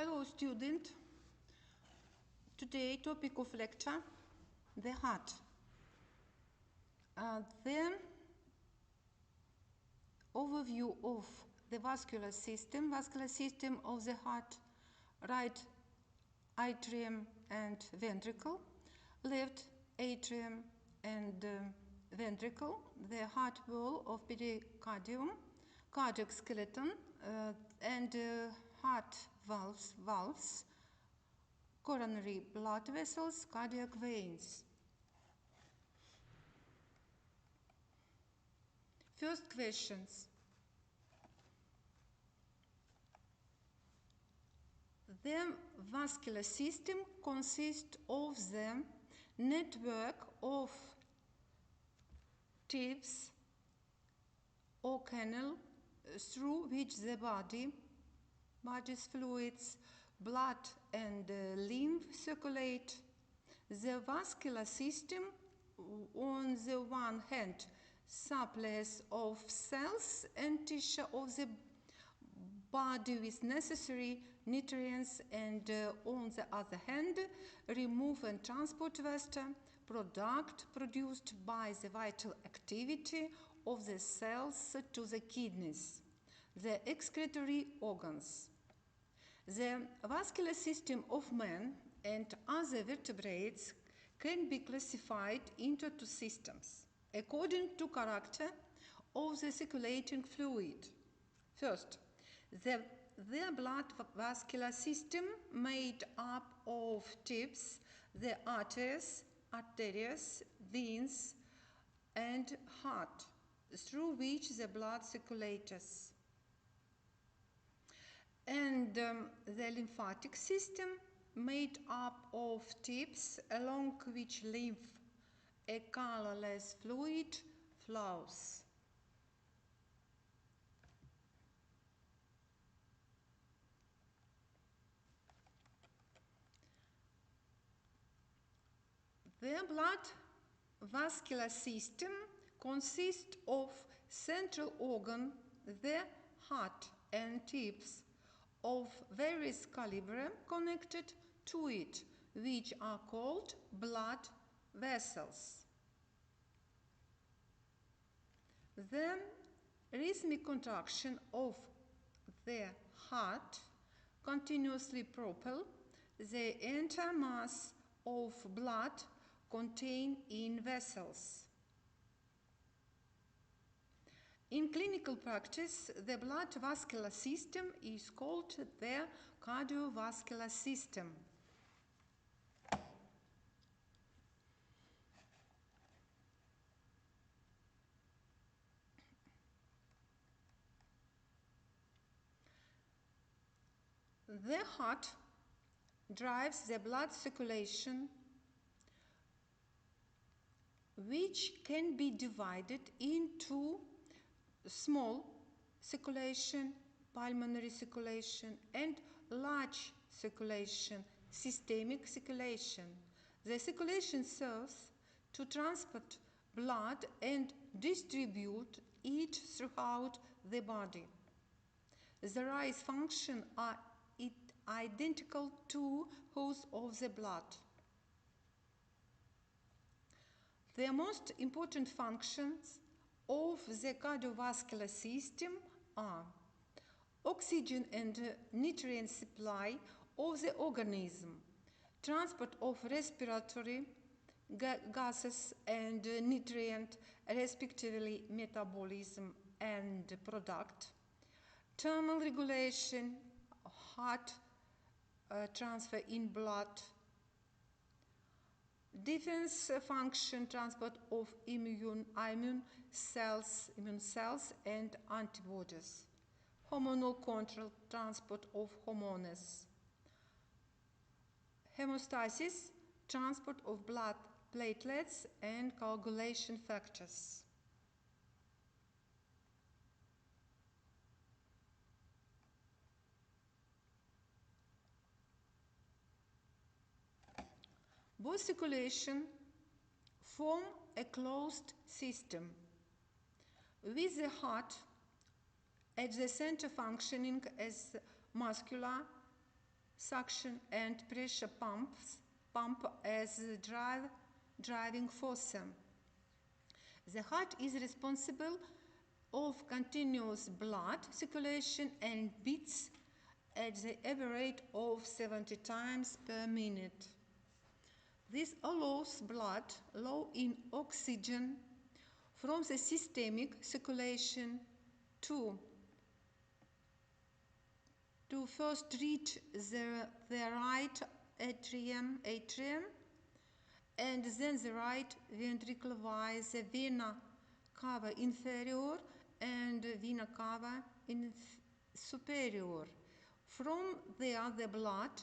Hello student, today topic of lecture, the heart. The overview of the vascular system of the heart, right atrium and ventricle, left atrium and ventricle, the heart wall of pericardium, cardiac skeleton and heart valves, coronary blood vessels, cardiac veins. First questions. The vascular system consists of the network of tubes or canal through which the body's fluids, blood and lymph circulate. The vascular system, on the one hand, supplies of cells and tissue of the body with necessary nutrients, and on the other hand, remove and transport waste product produced by the vital activity of the cells to the kidneys, the excretory organs. The vascular system of man and other vertebrates can be classified into two systems according to character of the circulating fluid. First, the blood vascular system made up of tubes, the arteries, veins, and heart, through which the blood circulates. And the lymphatic system made up of tubes along which lymph, a colorless fluid, flows. The blood vascular system consists of central organ, the heart, and tubes of various caliber connected to it, which are called blood vessels. The rhythmic contraction of the heart continuously propel the entire mass of blood contained in vessels. In clinical practice, the blood vascular system is called the cardiovascular system. The heart drives the blood circulation, which can be divided into small circulation, pulmonary circulation, and large circulation, systemic circulation. The circulation serves to transport blood and distribute it throughout the body. The rise functions are identical to those of the blood. The most important functions of the cardiovascular system are oxygen and nutrient supply of the organism, transport of respiratory gases and nutrient, respectively metabolism and product, thermal regulation, heart transfer in blood, defense function, transport of immune cells and antibodies, hormonal control, transport of hormones, hemostasis, transport of blood platelets and coagulation factors. Both circulation form a closed system, with the heart at the center functioning as muscular suction and pressure pump as the driving force. The heart is responsible of continuous blood circulation and beats at the average rate of 70 times per minute. This allows blood low in oxygen from the systemic circulation to first reach the right atrium and then the right ventricle via the vena cava inferior and vena cava superior. From there, the blood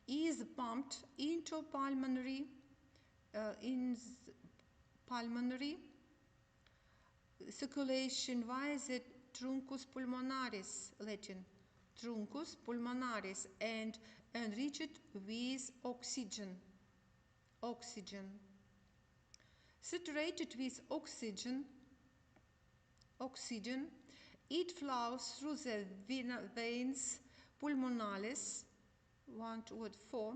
is pumped into pulmonary circulation via the truncus pulmonaris, Latin truncus pulmonaris, and enriched with oxygen. Saturated with oxygen, it flows through the veins pulmonalis, 4,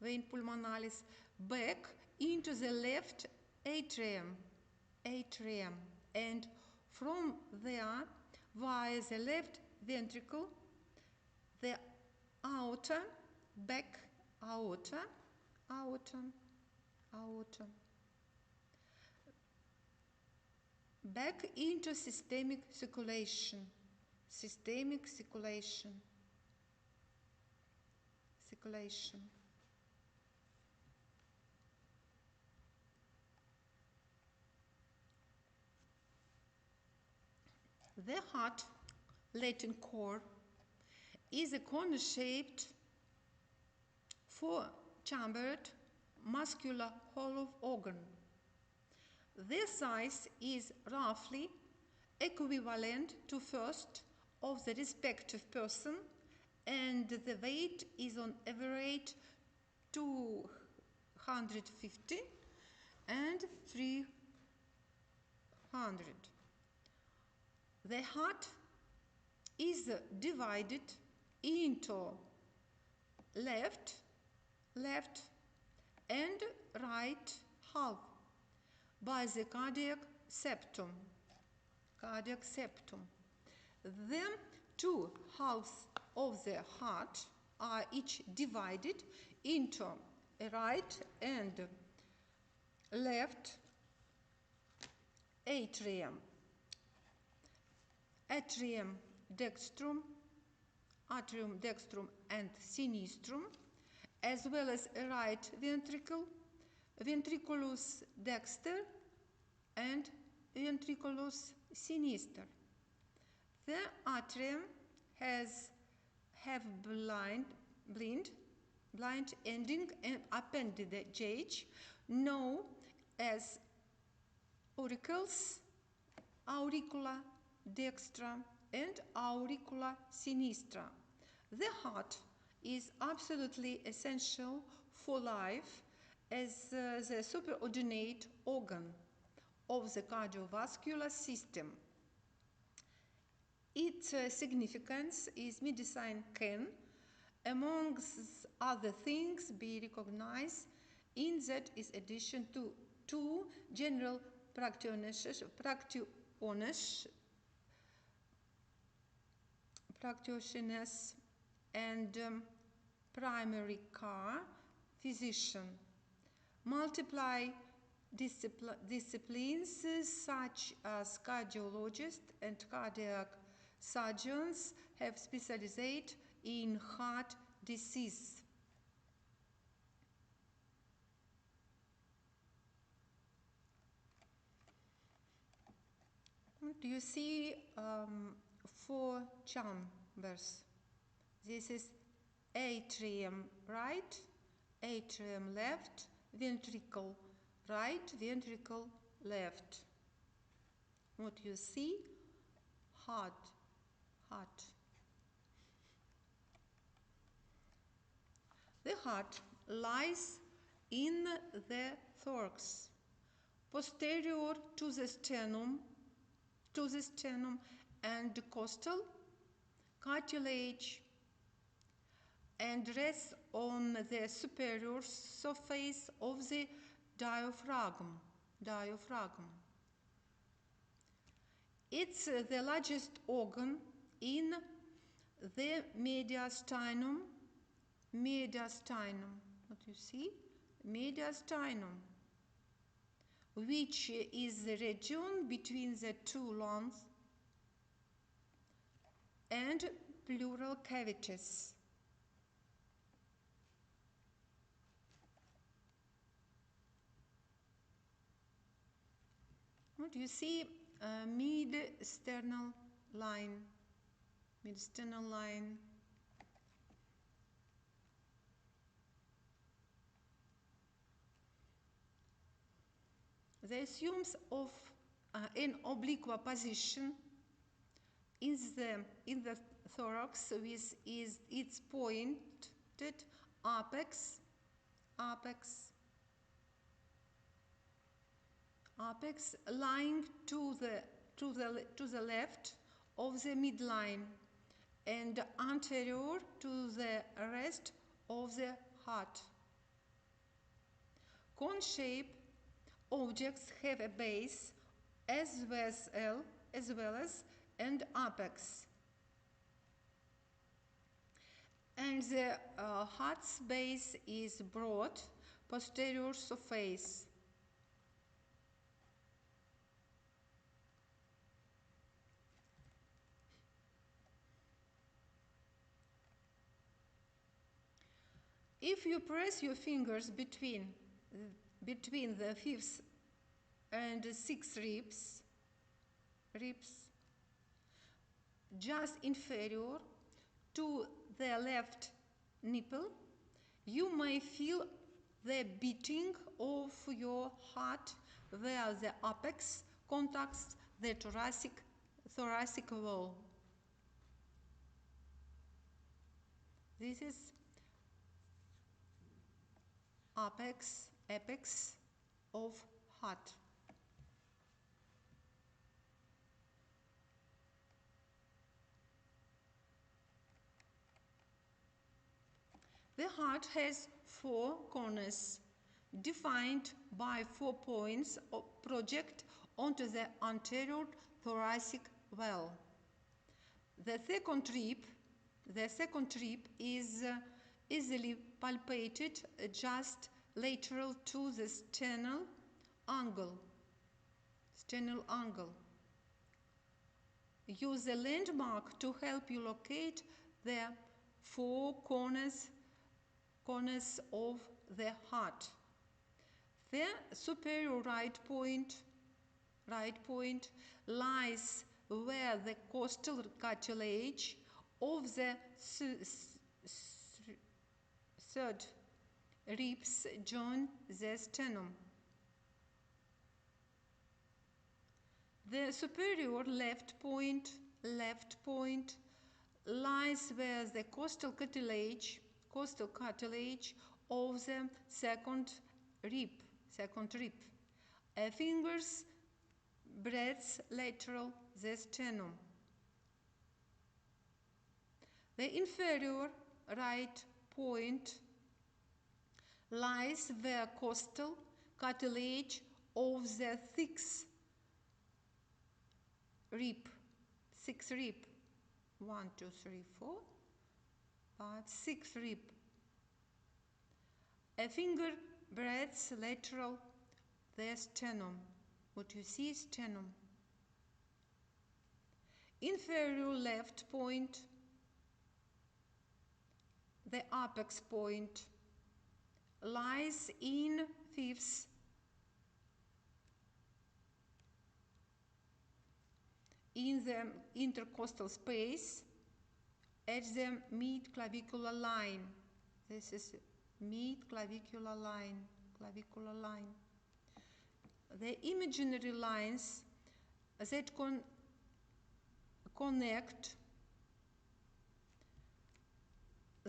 vein pulmonalis, back into the left atrium, and from there via the left ventricle, the aorta, back aorta, back into systemic circulation. The heart, Latin cor, is a cone-shaped, four-chambered, muscular hollow organ. Their size is roughly equivalent to first of the respective person, and the weight is on average 250 and 300. The heart is divided into left and right half by the cardiac septum. The two halves of the heart are each divided into a right and left atrium. Atrium dextrum and sinistrum, as well as a right ventricle, ventriculus dexter and ventriculus sinister. The atrium have blind ending and appendage known as auricles, auricula dextra and auricula sinistra. The heart is absolutely essential for life as the superordinate organ of the cardiovascular system. Its significance is medicine can, amongst other things, be recognized in that is addition to two general practitioners and primary care physician. Multiply disciplines such as cardiologists and cardiac surgeons have specialized in heart disease. Do you see four chambers? This is atrium right, atrium left, ventricle right, ventricle left. What you see? Heart. The heart lies in the thorax, posterior to the sternum and costal cartilage, and rests on the superior surface of the diaphragm. It's the largest organ in the mediastinum. What you see? Mediastinum, which is the region between the two lungs and pleural cavities. What you see? Mediastinal line. Mediastinal line. The assumes of an oblique position in the thorax with its pointed apex lying to the left of the midline and anterior to the rest of the heart. Cone-shaped objects have a base as well as an apex, and the heart's base is broad posterior surface. If you press your fingers between the fifth and sixth ribs, just inferior to the left nipple, you may feel the beating of your heart where the apex contacts the thoracic wall. This is apex of heart. The heart has 4 corners defined by 4 points project onto the anterior thoracic wall. The second rib is easily palpated just lateral to the sternal angle. Use a landmark to help you locate the 4 corners of the heart. The superior right point lies where the costal cartilage of the third ribs join the sternum. The superior left point lies where the costal cartilage of the second rib. A finger's breadth lateral the sternum. The inferior right point lies where costal cartilage of the sixth rib. 1, 2, 3, 4, 5, 6 rib. A finger breadth lateral the sternum. What you see is sternum. Inferior left point, the apex point, lies in fifth in the intercostal space at the mid-clavicular line. This is mid-clavicular line, clavicular line. The imaginary lines that connect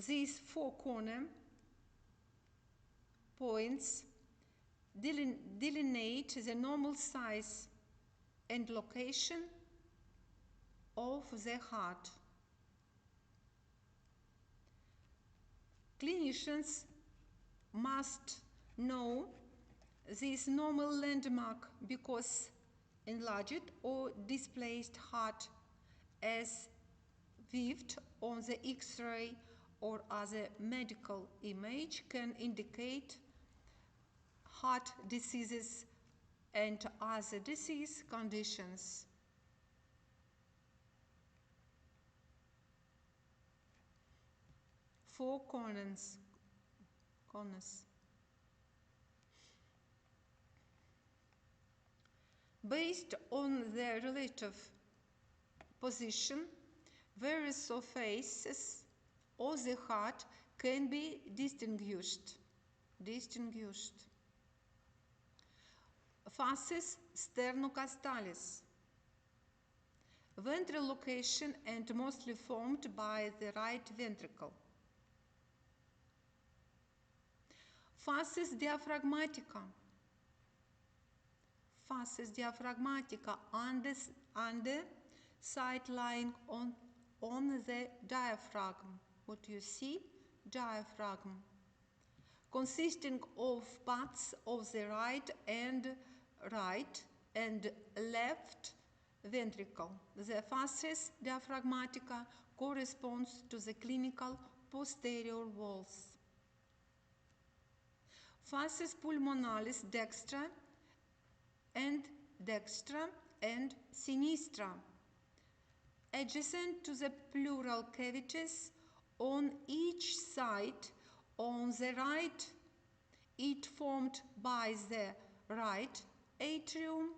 these 4 corner points delineate the normal size and location of the heart. Clinicians must know this normal landmark because enlarged or displaced heart as viewed on the X-ray or other medical image can indicate heart diseases and other disease conditions. Four corners. Based on their relative position, various surfaces of the heart can be distinguished. Facies sternocastalis, ventral location and mostly formed by the right ventricle. Facies diaphragmatica, under side lying on the diaphragm. What you see? Diaphragm. Consisting of parts of the right and left ventricle. The facies diaphragmatica corresponds to the clinical posterior walls. Facies pulmonalis dextra and sinistra, adjacent to the pleural cavities on each side. On the right, it formed by the right atrium.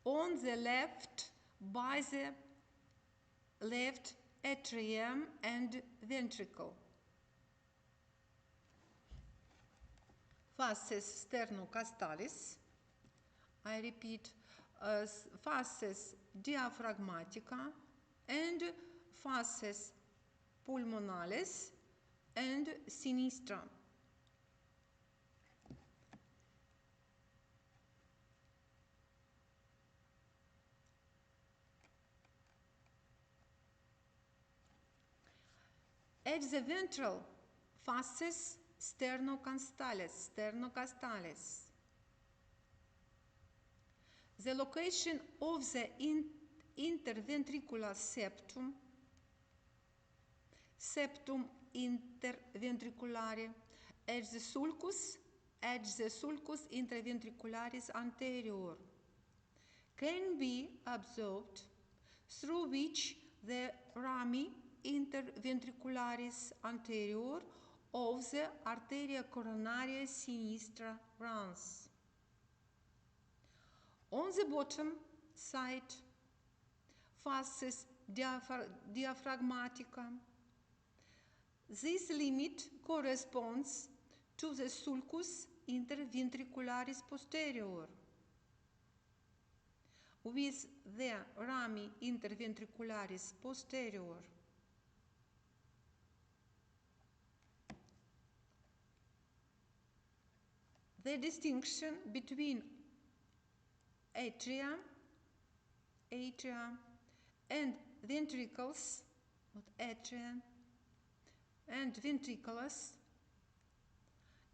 On the left, by the left atrium and ventricle. Facies sternocastalis, I repeat, facies diaphragmatica and facies pulmonalis and sinistra. At the ventral facies sternocastalis. The location of the interventricular septum interventriculare at the sulcus interventricularis anterior can be observed, through which the rami interventricularis anterior of the arteria coronaria sinistra runs. On the bottom side, facies diaphragmatica. This limit corresponds to the sulcus interventricularis posterior, with the rami interventricularis posterior. The distinction between atria and ventricles, and ventriculus,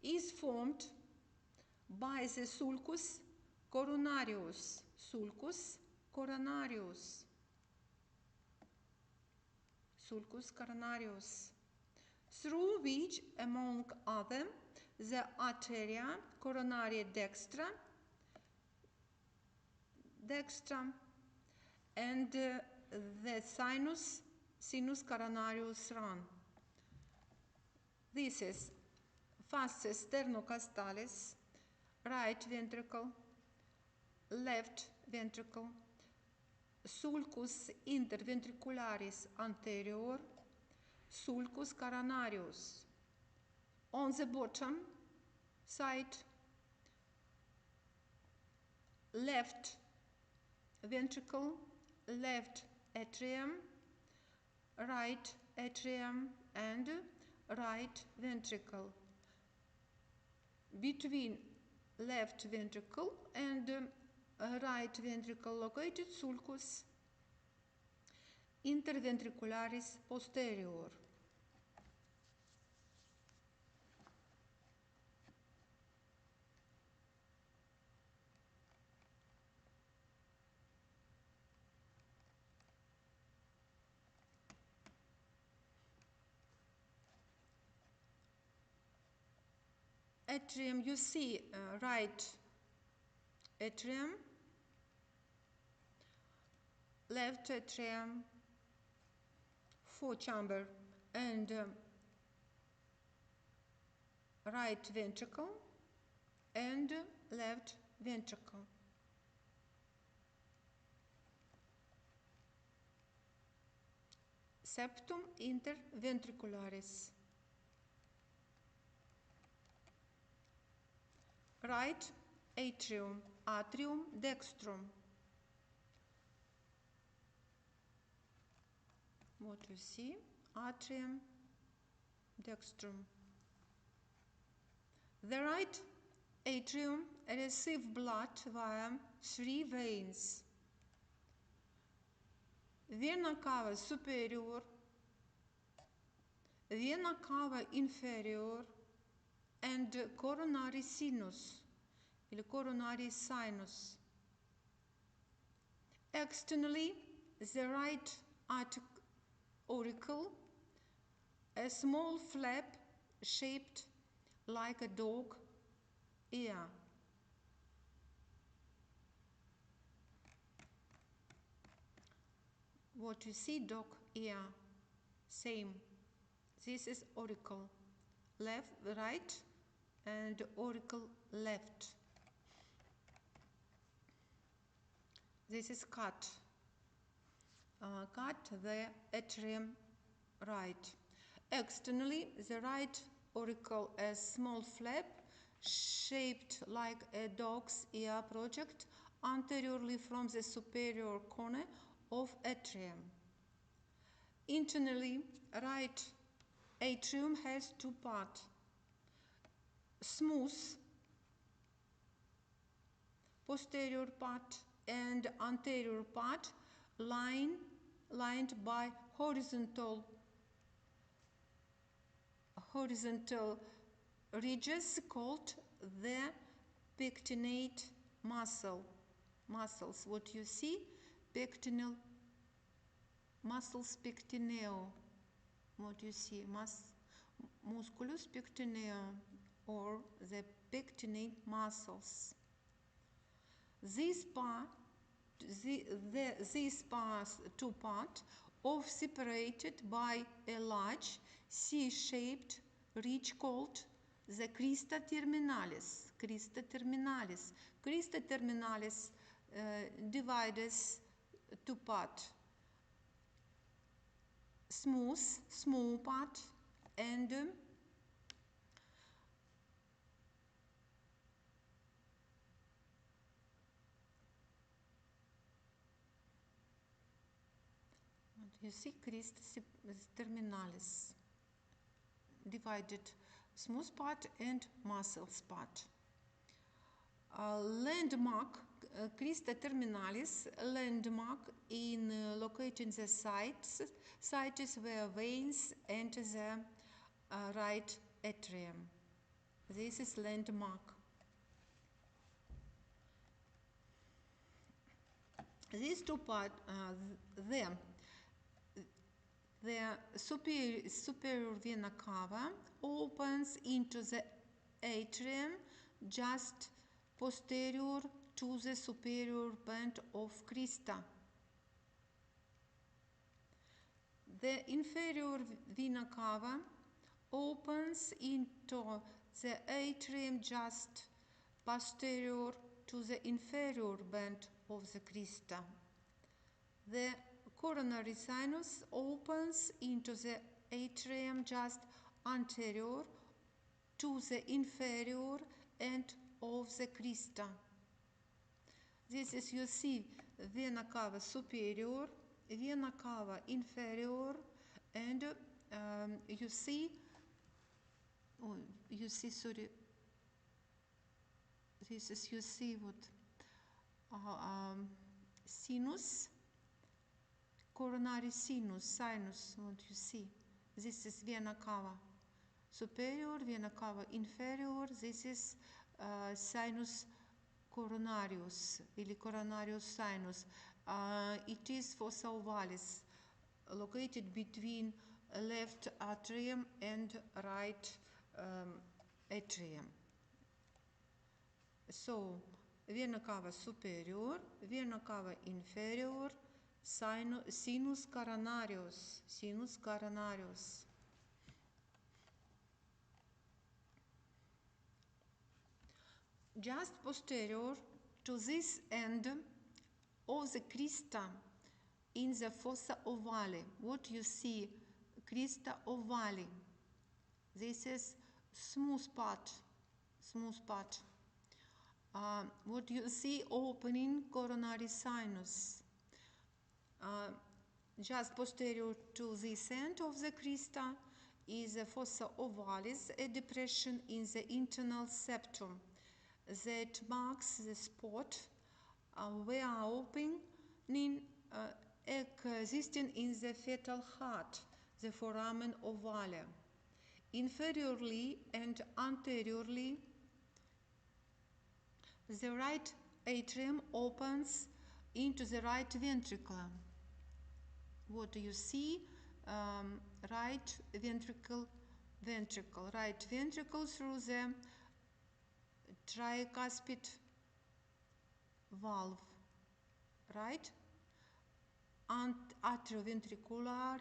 is formed by the sulcus coronarius, through which, among other, the arteria coronaria dextra and the sinus coronarius run. This is facies sternocastalis, right ventricle, left ventricle, sulcus interventricularis anterior, sulcus coronarius. On the bottom side, left ventricle, left atrium, right atrium and right ventricle. Between left ventricle and right ventricle located sulcus interventricularis posterior. atrium, you see right atrium, left atrium, four-chamber, and right ventricle and left ventricle. Septum interventricularis. Right atrium, atrium dextrum. What you see? Atrium dextrum. The right atrium receives blood via three veins. Vena cava superior, vena cava inferior, and coronary sinus, Ilicoronario sinus. Externally, the right auricle, a small flap shaped like a dog ear. What you see, dog ear, same. This is auricle, left, right, and auricle left. This is cut the atrium right. Externally, the right auricle, a small flap shaped like a dog's ear, project anteriorly from the superior corner of atrium. Internally, right atrium has two parts: smooth posterior part and anterior part lined by horizontal ridges called the pectinate muscles. What you see? Pectinal muscles, pectineo. What you see? Musculus pectineo, or the pectinate muscles. These two parts are separated by a large C-shaped ridge called the crista terminalis. Crista terminalis divides two parts: small part, and you see crista terminalis divided smooth part and muscles part. Landmark, crista terminalis, landmark in locating the sites where veins enter the right atrium. This is landmark. These two parts, the superior vena cava opens into the atrium just posterior to the superior band of crista. The inferior vena cava opens into the atrium just posterior to the inferior band of the crista. The coronary sinus opens into the atrium just anterior to the inferior end of the crista. This is, you see, vena cava superior, vena cava inferior, and you see, sorry, this is, you see what, sinus, coronary sinus, what you see. This is vena cava superior, vena cava inferior. This is sinus coronarius, Ilicoronario Sinus. It is fossa ovalis, located between left atrium and right atrium. So, vena cava superior, vena cava inferior, sinus coronarius, sinus coronarius. Just posterior to this end of the crista in the fossa ovale. What you see, crista ovale. This is smooth part, smooth part. What you see, opening coronary sinus. Just posterior to this end of the crista is a fossa ovalis, a depression in the internal septum that marks the spot where opening existing in the fetal heart, the foramen ovale. Inferiorly and anteriorly, the right atrium opens into the right ventricle. What do you see? Right ventricle, right ventricle through the tricuspid valve, right? And atrioventricular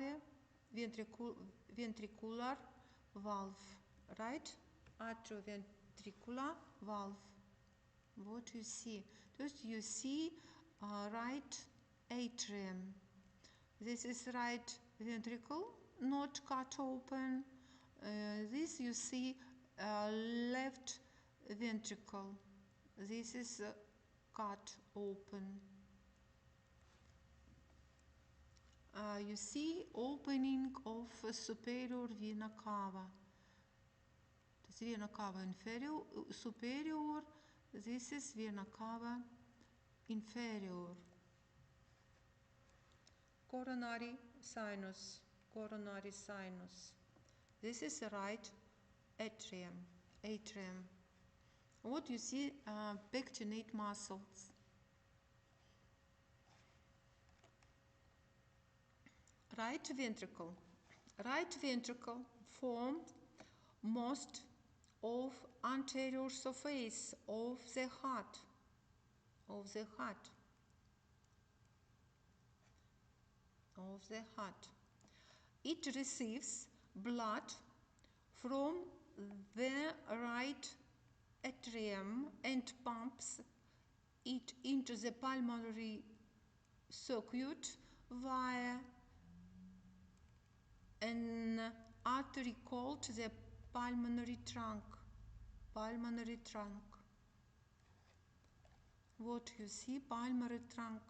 ventricular valve, right? Atrioventricular valve. What you see? Just you see right atrium. This is right ventricle, not cut open. This you see left ventricle. This is cut open. You see opening of superior vena cava. This is vena cava inferior, superior. This is vena cava inferior. Coronary sinus, coronary sinus. This is the right atrium, atrium. What you see, pectinate muscles. Right ventricle. Right ventricle formed most of anterior surface of the heart, of the heart. Of the heart. It receives blood from the right atrium and pumps it into the pulmonary circuit via an artery called the pulmonary trunk. Pulmonary trunk. What you see, pulmonary trunk.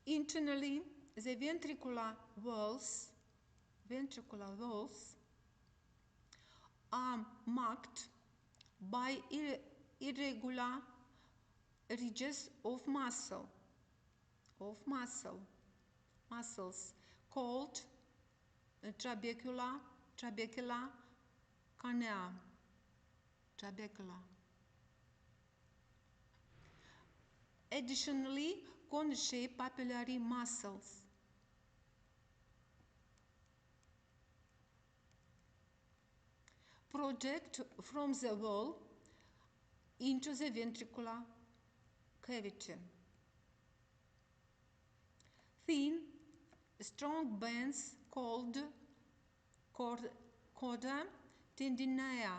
Internally, the ventricular walls are marked by irregular ridges of muscles called trabecular canal. Trabecular. Additionally, cone-shaped papillary muscles. Project from the wall into the ventricular cavity. Thin, strong bands called coda tendineae.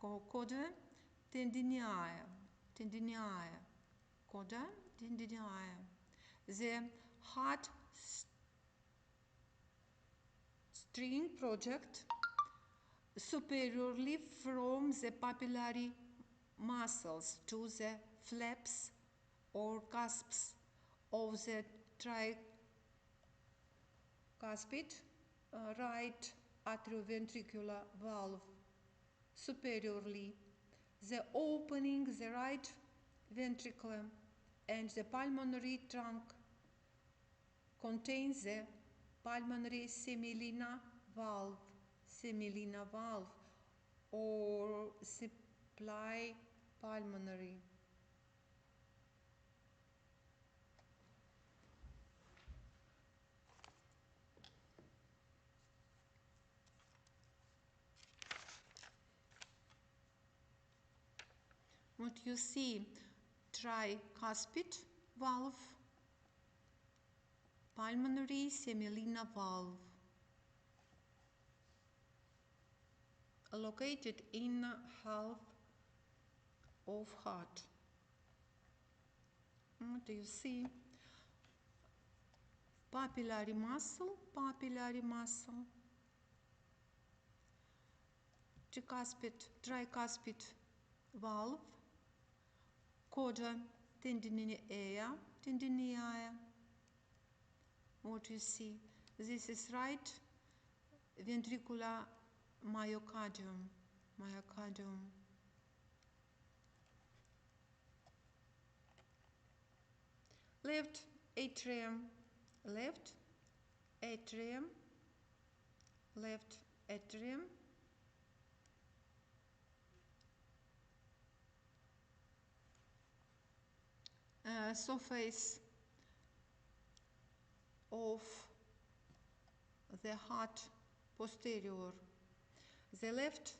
Coda tendineae. Coda tendineae. The heart string project superiorly from the papillary muscles to the flaps or cusps of the tricuspid right atrioventricular valve. Superiorly, the opening the right ventricle and the pulmonary trunk contains the pulmonary semilina valve or supply pulmonary. What you see, tricuspid valve, pulmonary semilina valve, located in half of heart. What do you see? Papillary muscle, tricuspid valve, coda tendineae. What you see? This is right ventricular myocardium. Left atrium, left atrium. Surface of the heart posterior. The left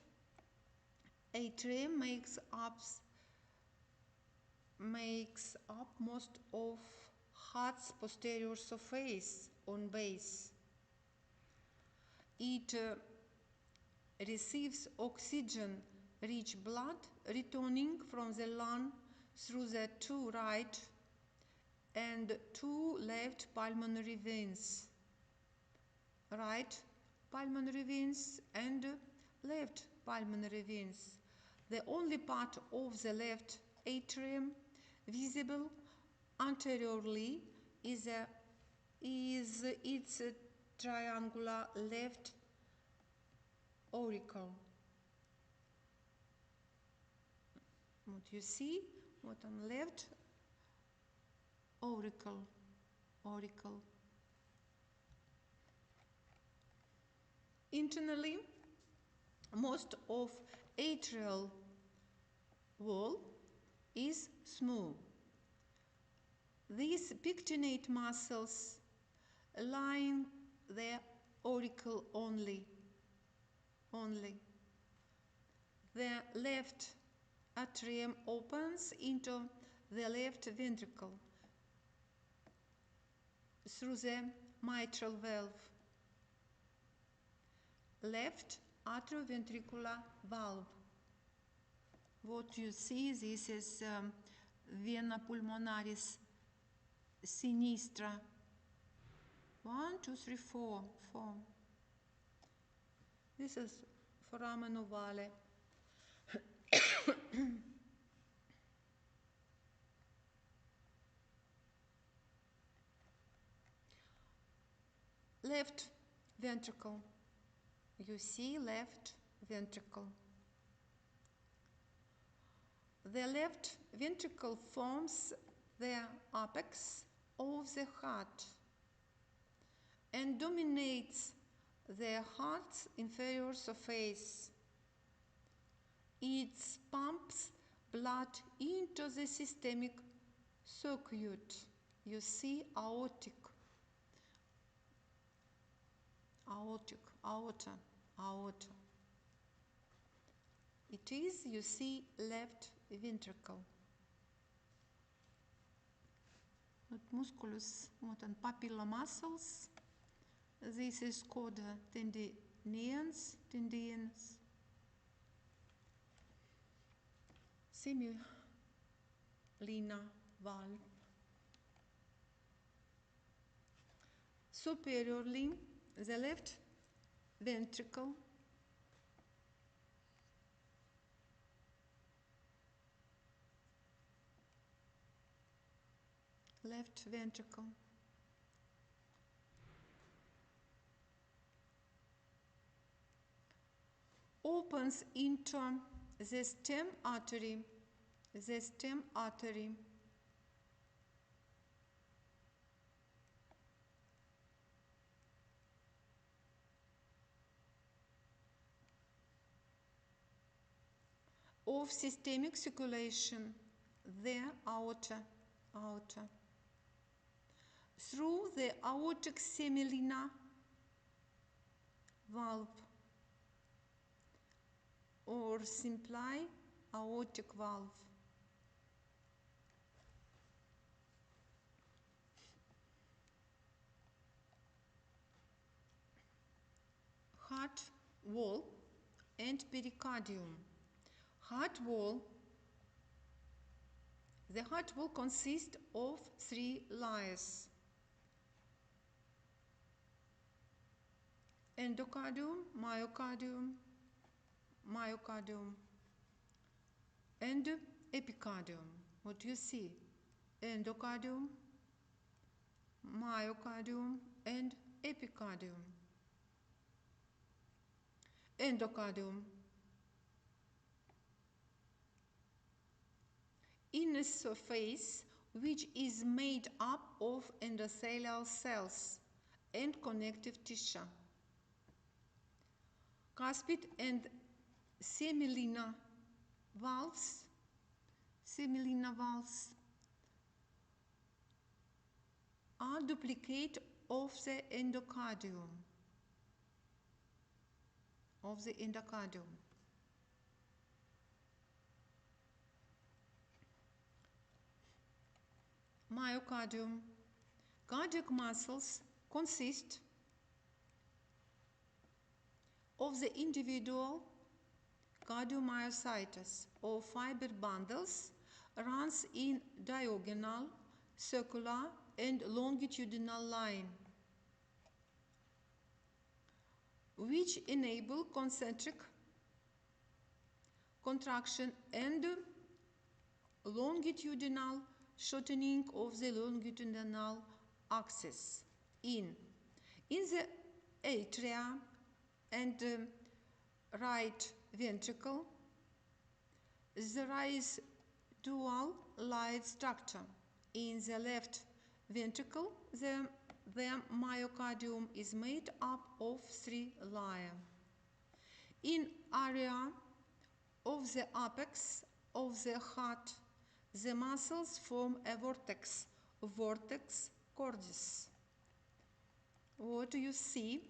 atrium makes up most of heart's posterior surface on base. It receives oxygen-rich blood returning from the lung through the two right and two left pulmonary veins. Right pulmonary veins and left pulmonary veins. The only part of the left atrium visible anteriorly is its triangular left auricle. What you see? What on left auricle. Internally, most of atrial wall is smooth. These pectinate muscles line the auricle only. The left atrium opens into the left ventricle through the mitral valve. Left atrioventricular valve. What you see, this is vena pulmonaris sinistra. 1, 2, 3, 4. This is foramen ovale. Left ventricle. You see left ventricle. The left ventricle forms the apex of the heart and dominates the heart's inferior surface. It pumps blood into the systemic circuit. You see aorta. It is, you see, left ventricle. What musculus, what and papilla muscles. This is called tendinians. Semilina valve. Superiorly, the left ventricle opens into the stem artery. Of systemic circulation, the aorta. Through the aortic semilina valve, or simply aortic valve. heart wall and pericardium. Heart wall. The heart wall consists of 3 layers: endocardium, myocardium, and epicardium. What you see? Endocardium, myocardium, and epicardium. Endocardium. Inner surface which is made up of endothelial cells and connective tissue. Cuspid and semilina valves are duplicate of the endocardium. Myocardium. Cardiac muscles consist of the individual cardiomyocytes or fiber bundles runs in diagonal, circular, and longitudinal line, which enable concentric contraction and longitudinal shortening of the longitudinal axis in the atria and right ventricle. There is dual layered structure. In the left ventricle, the myocardium is made up of 3 layers. In area of the apex of the heart, the muscles form a vortex cordis. What do you see?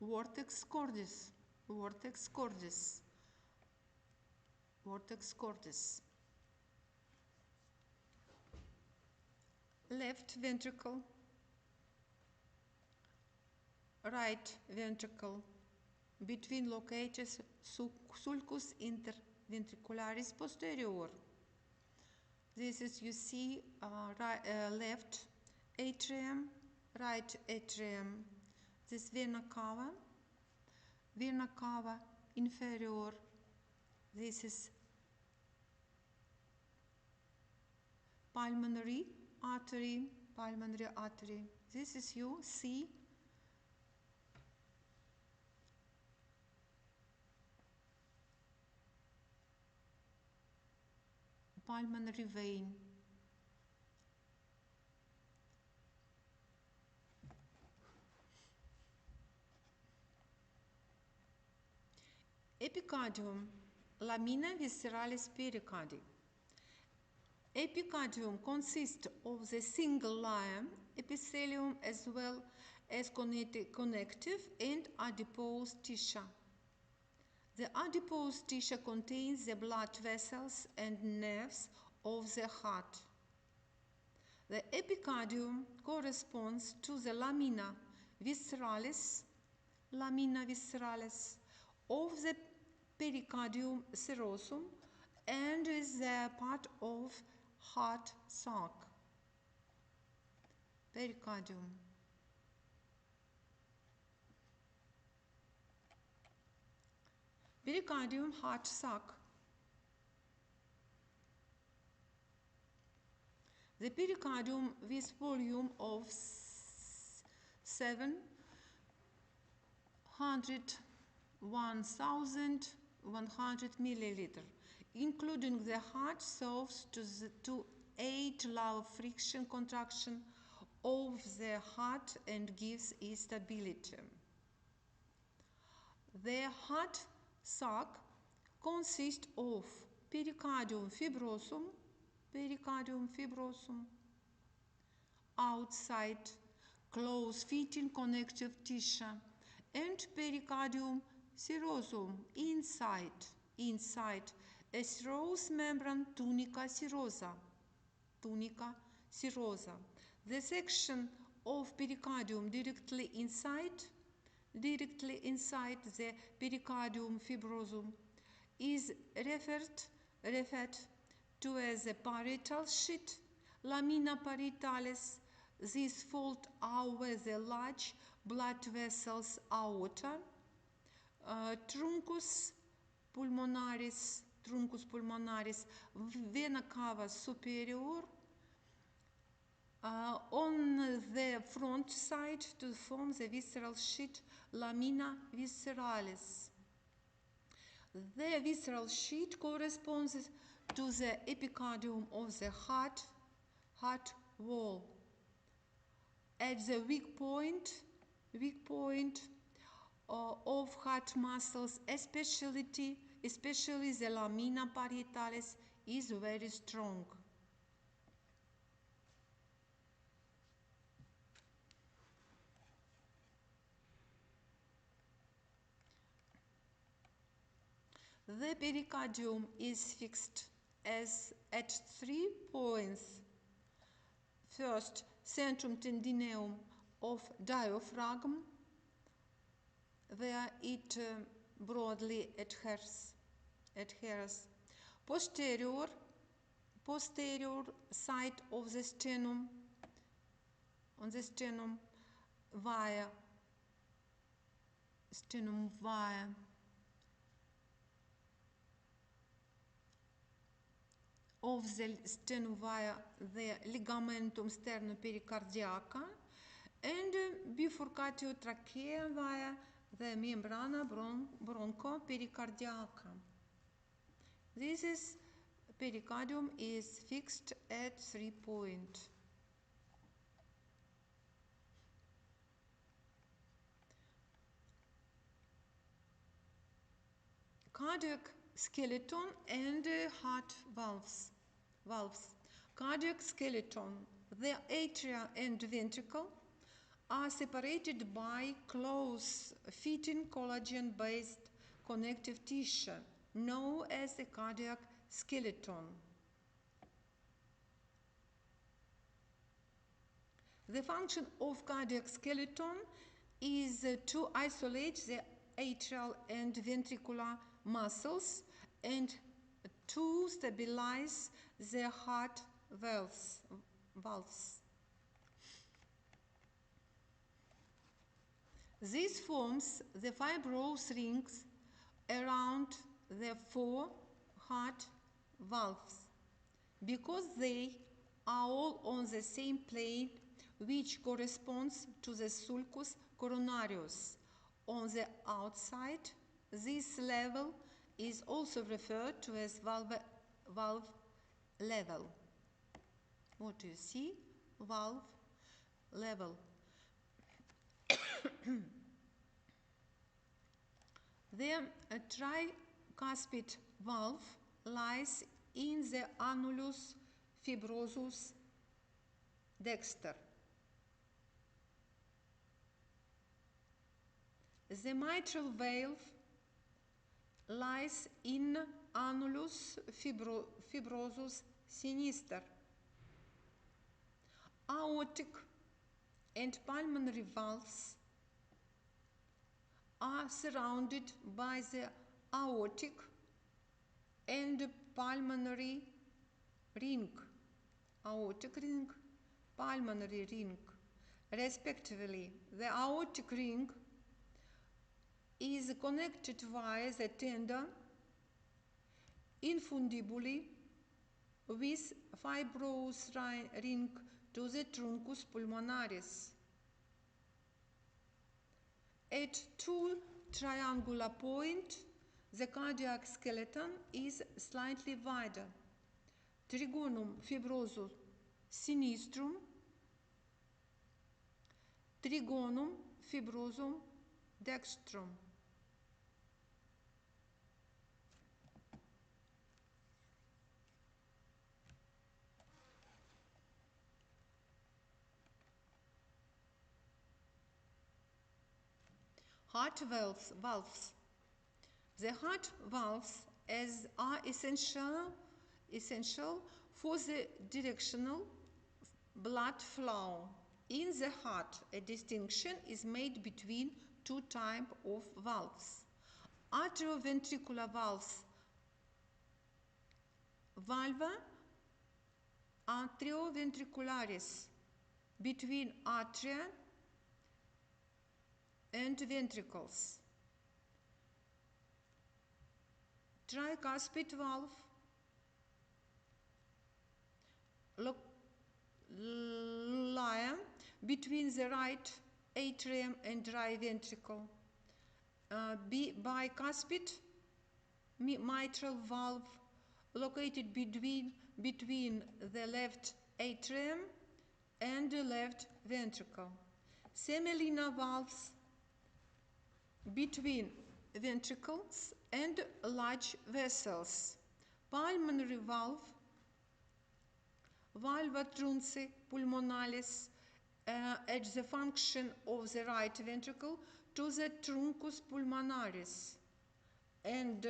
Vortex cordis. Left ventricle, right ventricle, between locators sulcus interventricularis posterior. This is, you see, left atrium, right atrium. This vena cava inferior. This is pulmonary artery. This is, you see, pulmonary vein. Epicardium, lamina visceralis pericardi. Epicardium consists of the single layer epithelium as well as connective and adipose tissue. The adipose tissue contains the blood vessels and nerves of the heart. The epicardium corresponds to the lamina visceralis of the pericardium serosum and is the part of heart sac. Pericardium. Pericardium, heart sac. The pericardium with volume of 701,100 milliliter, including the heart, serves to aid low friction contraction of the heart and gives it stability. The heart sac consists of pericardium fibrosum, outside close-fitting connective tissue, and pericardium serosum, inside a serous membrane, tunica serosa. The section of pericardium directly inside directly inside the pericardium fibrosum is referred to as a parietal sheet, lamina parietalis. This fold out where the large blood vessels aorta, truncus pulmonaris, vena cava superior, on the front side to form the visceral sheet, lamina visceralis. The visceral sheet corresponds to the epicardium of the heart wall. At the weak point of heart muscles, especially the lamina parietalis, is very strong. The pericardium is fixed at 3 points. First, centrum tendineum of diaphragm, where it broadly adheres. Posterior side of the sternum, on the sternum via of the sternum via the ligamentum sternopericardiaca, and bifurcatio trachea via the membrana bronchopericardiaca. This pericardium is fixed at 3 points. Cardiac skeleton and heart valves. Cardiac skeleton. The atria and ventricle are separated by close-fitting collagen-based connective tissue known as the cardiac skeleton. The function of cardiac skeleton is to isolate the atrial and ventricular muscles and to stabilize the heart valves. This forms the fibrous rings around the 4 heart valves because they are all on the same plane, which corresponds to the sulcus coronarius. On the outside, this level is also referred to as valve level. What do you see? Valve level. The tricuspid valve lies in the annulus fibrosus dexter. The mitral valve lies in annulus fibrosus sinister. Aortic and pulmonary valves are surrounded by the aortic and pulmonary ring, pulmonary ring, respectively. The aortic ring is connected via the tenda infundibuli with fibrous ring to the truncus pulmonaris. At 2 triangular points, the cardiac skeleton is slightly wider. Trigonum fibrosum sinistrum, trigonum fibrosum dextrum. Heart valves. The heart valves are essential for the directional blood flow in the heart. A distinction is made between two types of valves. Atrioventricular valves, valva atrioventricularis, between atria and ventricles. Tricuspid valve, lie between the right atrium and right ventricle. Bicuspid mitral valve, located between the left atrium and the left ventricle. Semolina valves, between ventricles and large vessels. Pulmonary valve, valva trunci pulmonalis, at the function of the right ventricle to the truncus pulmonaris. And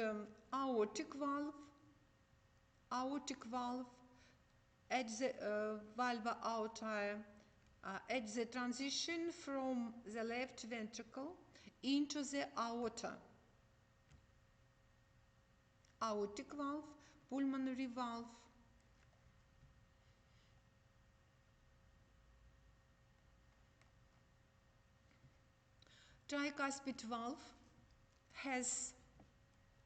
aortic valve at the valva aorta, at the transition from the left ventricle into the aorta. Aortic valve, pulmonary valve. Tricuspid valve has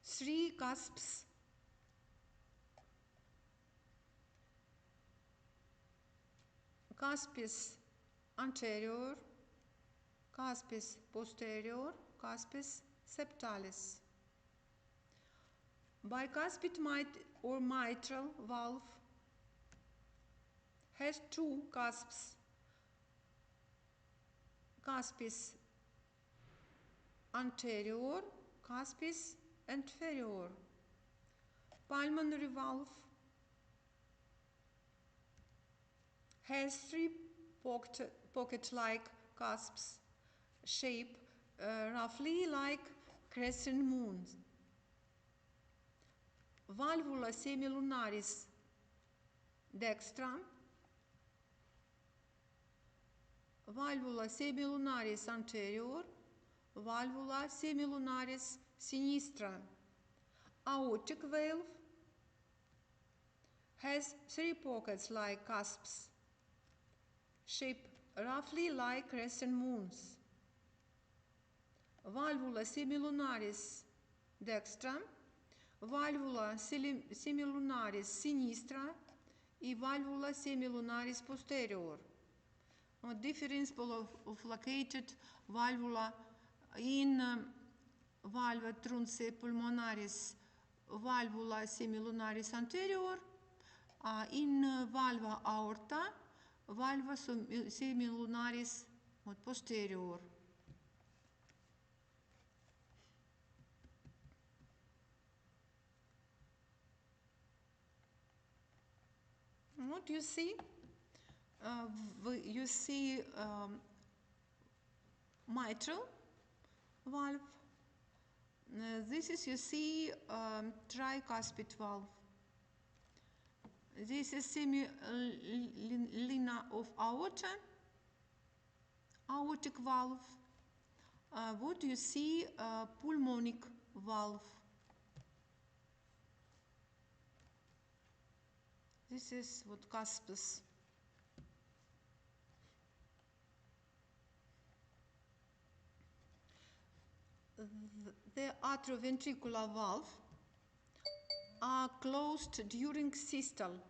three cusps. Cuspis anterior, cuspis posterior, cuspis septalis. Bicuspid mitral valve has two cusps. Cuspis anterior, cuspis inferior. Pulmonary valve has three pocket-like cusps, shaped roughly like crescent moons. Valvula semilunaris dextra, valvula semilunaris anterior, valvula semilunaris sinistra. Aortic valve has three pockets like cusps, shaped roughly like crescent moons. Valvula semilunaris dextra, valvula semilunaris sinistra e valvula semilunaris posterior. A difference of located valvula in valva trunci pulmonaris, valvula semilunaris anterior, in valva aorta, valva semilunaris posterior. What you see? You see mitral valve. This is, you see, tricuspid valve. This is semolina of aorta, aortic valve. What you see? Pulmonic valve. This is what cuspis. The atrioventricular valve are closed during systole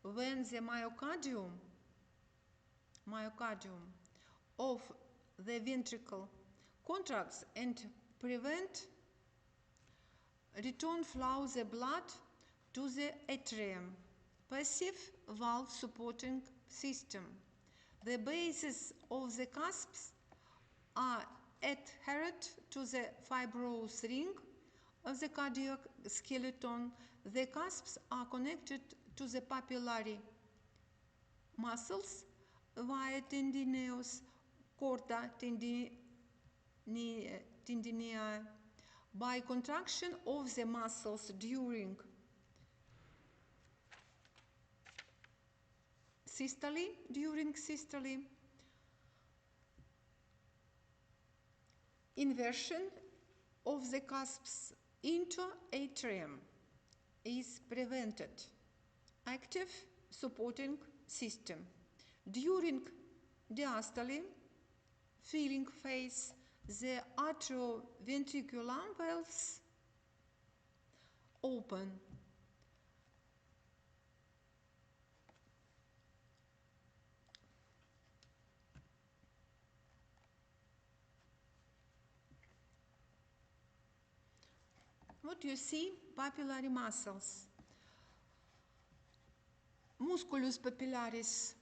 when the myocardium of the ventricle contracts and prevent return flow the blood to the atrium. Passive valve supporting system. The bases of the cusps are adherent to the fibrous ring of the cardiac skeleton. The cusps are connected to the papillary muscles via tendinous corda tendinea. By contraction of the muscles during systole, inversion of the cusps into atrium is prevented. Active supporting system. During diastole, filling phase, the atrioventricular valves open. What you see? Papillary muscles. Musculus papillaris.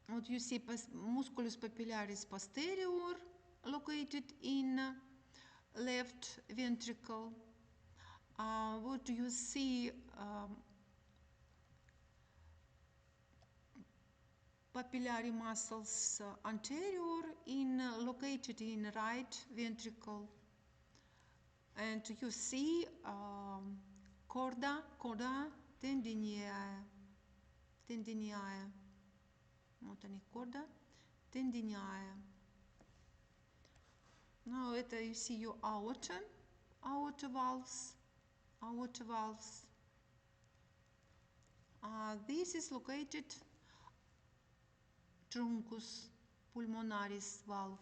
What you see? Musculus papillaris posterior, located in left ventricle. What you see? Papillary muscles anterior, located in right ventricle. And you see corda tendineae. Вот они, corda tendineae. Now это you see your aorta valves. This is located truncus pulmonaris valve.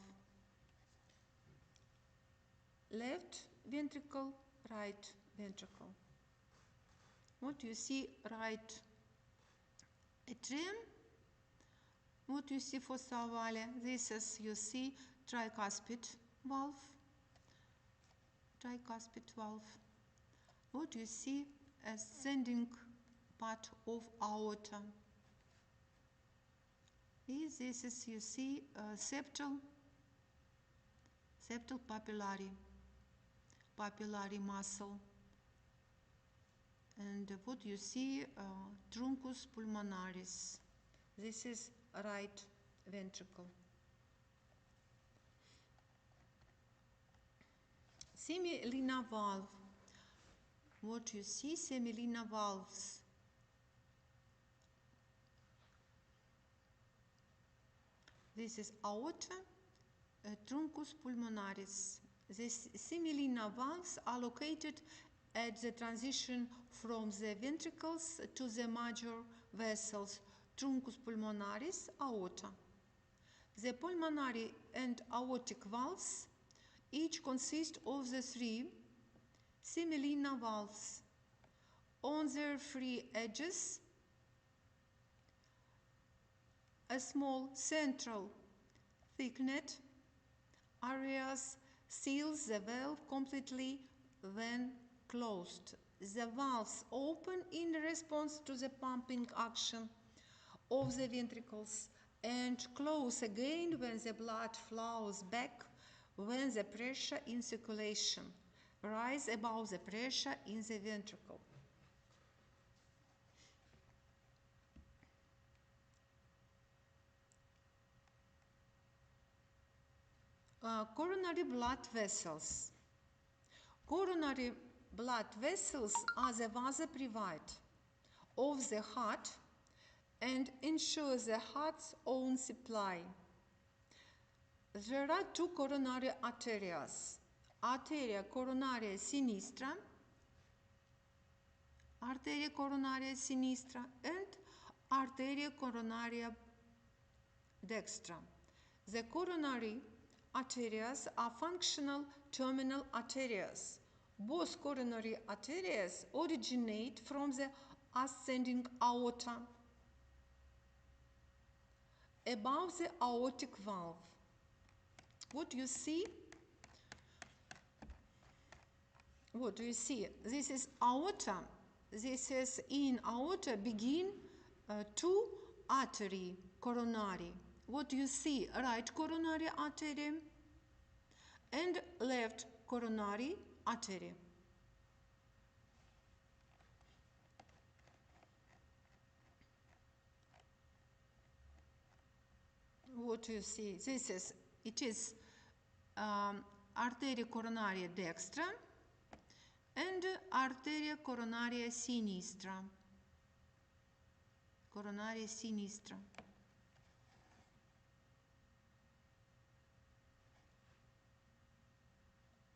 Left ventricle, right ventricle. What you see? Right atrium. What you see fossa ovale? This is, you see, tricuspid valve. What you see? Ascending part of aorta. This is, you see, septal papillary muscle. And what you see? Truncus pulmonaris. This is right ventricle. Semilina valve. What you see? Semilina valves. This is aorta, truncus pulmonaris. These semilina valves are located at the transition from the ventricles to the major vessels, truncus pulmonaris, aorta. The pulmonary and aortic valves each consist of the three semilina valves. On their three edges, a small central thickened areas seals the valve completely when closed. The valves open in response to the pumping action of the ventricles and close again when the blood flows back, when the pressure in circulation rises above the pressure in the ventricle. Coronary blood vessels. Coronary blood vessels are the vasa private of the heart and ensure the heart's own supply. There are two coronary arteries, arteria coronaria sinistra, and arteria coronaria dextra. The coronary arteries are functional terminal arteries. Both coronary arteries originate from the ascending aorta above the aortic valve. What do you see? What do you see? This is aorta. This is in aorta begin two artery coronary. What do you see? Right coronary artery and left coronary artery. What do you see? It is arteria coronaria dextra and arteria coronaria sinistra. coronaria sinistra.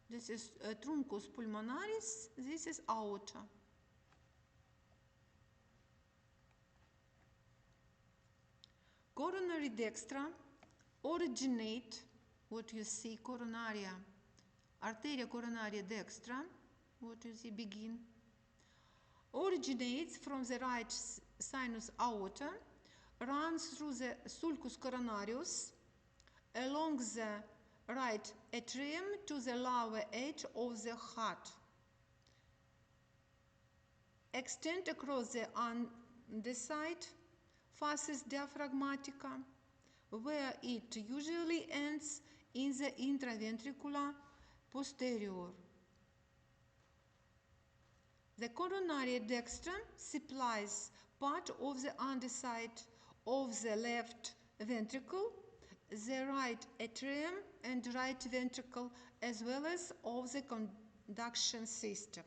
This is truncus pulmonaris, this is aorta. Coronary dextra originate, what you see, coronaria, arteria coronaria dextra, what you see begin, originates from the right sinus aorta, runs through the sulcus coronarius, along the right atrium to the lower edge of the heart. Extend across the underside, fasces diaphragmatica, where it usually ends in the intraventricular posterior. The coronary dextra supplies part of the underside of the left ventricle, the right atrium and right ventricle, as well as of the conduction system.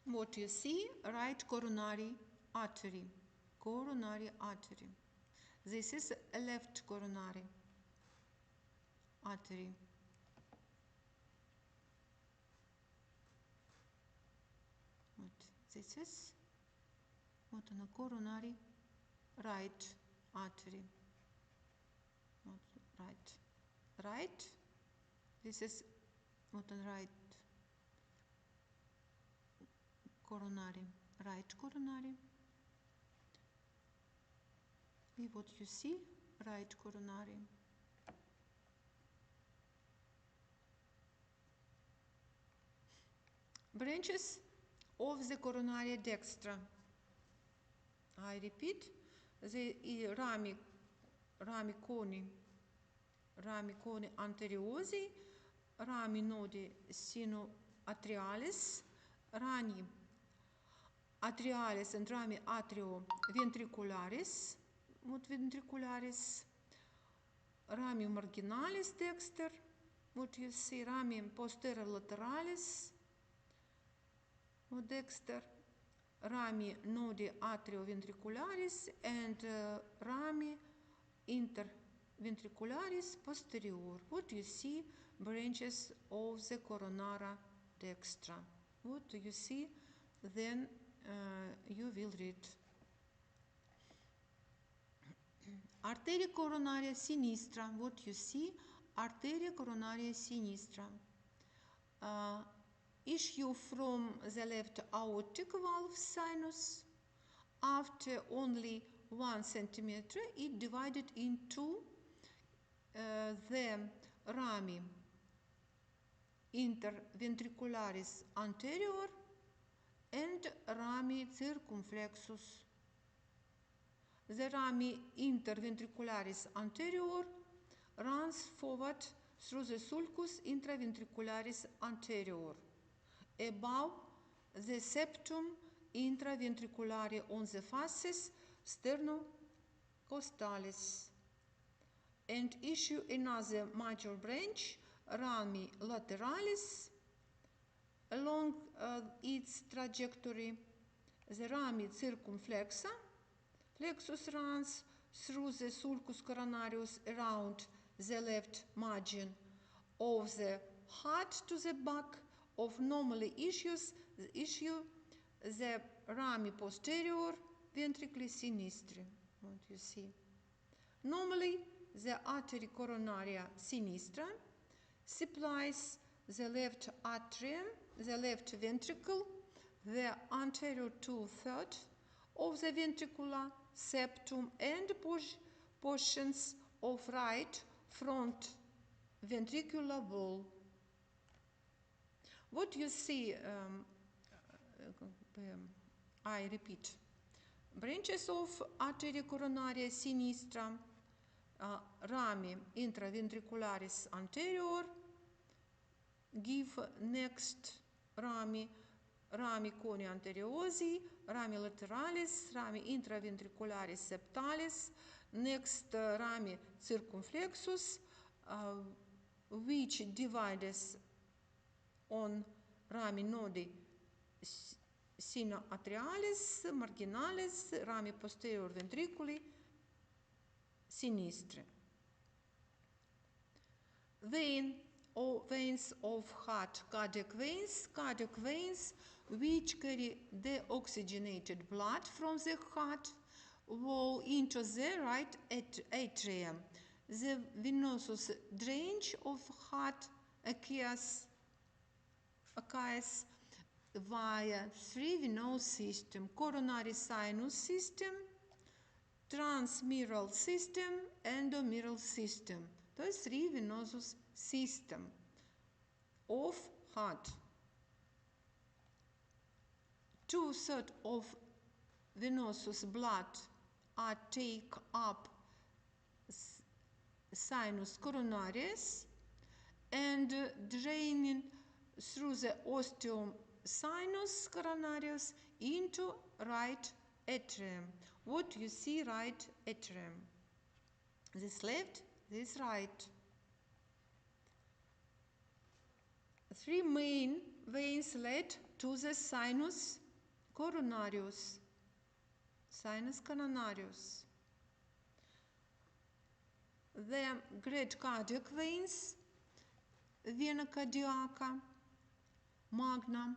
What you see, right coronary artery, coronary artery. This is a left coronary artery. What this is? What on a coronary right artery. What right? This is what on right coronary, right coronary. And what you see, right coronary. Branches of the coronaria dextra. I repeat, the rami coni anteriosi, rami nodi sinoatrialis, rami atrialis and rami atrioventricularis, ventricularis, rami marginalis dexter, what you see, rami posterolaterales, dexter, rami nodi atrioventricularis and rami interventricularis posterior. What you see, branches of the coronara dextra. What do you see? Then you will read. Arteria coronaria sinistra. What you see? Arteria coronaria sinistra. Issue from the left aortic valve sinus. After only 1 centimeter, it divided into the rami interventricularis anterior and rami circumflexus. The rami interventricularis anterior runs forward through the sulcus intraventricularis anterior, above the septum intraventriculare on the fasces sternocostalis, and issue another major branch, rami lateralis, along its trajectory. The rami circumflexa plexus runs through the sulcus coronarius around the left margin of the heart to the back of normally issue the rami posterior ventriculi sinistri. What you see? Normally, the artery coronaria sinistra supplies the left atrium, the left ventricle, the anterior 2/3 of the ventricular septum and portions of right front ventricular wall. What you see, I repeat, branches of arteria coronaria sinistra, rami intraventricularis anterior, give next rami coni anteriosi, rami lateralis, rami intraventricularis septalis, next rami circumflexus, which divides on rami nodi sinoatrialis, marginalis, rami posterior ventriculi, sinistre. Veins of heart, cardiac veins which carry deoxygenated blood from the heart wall into the right atrium. The venous drainage of heart occurs via three venous systems: coronary sinus system, transmural system, endomural system. Those three venous system of heart. 2/3 of venous blood are take up sinus coronaris and draining through the ostium sinus coronarius into right atrium. What you see, right atrium? This left, this right. Three main veins lead to the sinus coronarius. Sinus coronarius. The great cardiac veins, vena cardiaca magna,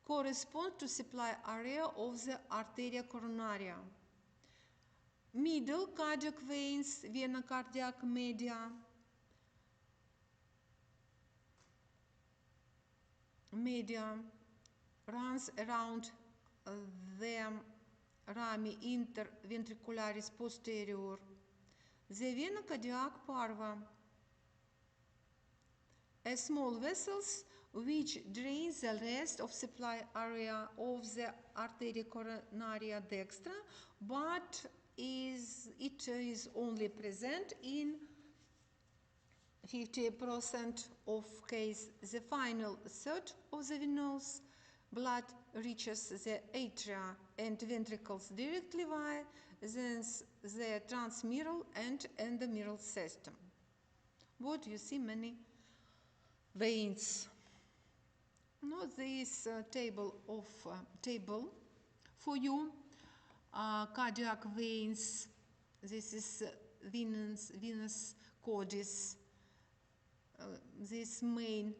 correspond to supply area of the arteria coronaria. Middle cardiac veins, vena cardiaca media runs around the rami interventricularis posterior. The vena cardiaca parva, a small vessels which drains the rest of supply area of the arteria coronaria dextra, but it is only present in 50% of case. The final third of the venous blood reaches the atria and ventricles directly via the transmural and endomural system. What you see many veins. Now this table for you. Cardiac veins. This is venous cordis. This main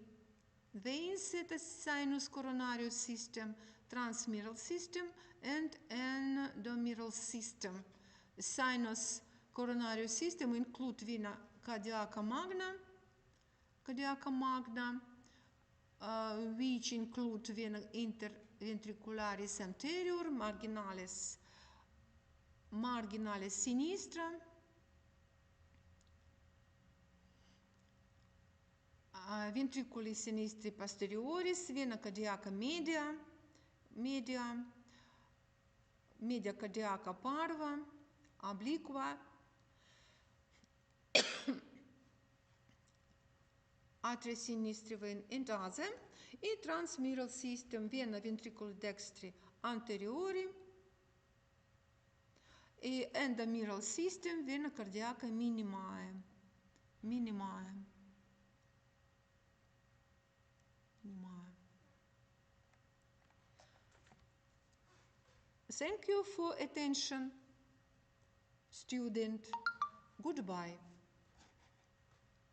veins at the sinus coronarius system, transmural system, and endomural system. Sinus coronarius system include vena cardiaca magna, which include vena interventricularis anterior, marginalis sinistra, ventriculi sinistri posterioris, vena cardiaca media cardiaca parva, obliqua, atria sinistri vein and other. In transmural system, vena ventriculi dextri anteriori, endomural system, vena cardiaca minimae. Thank you for attention, student. Goodbye.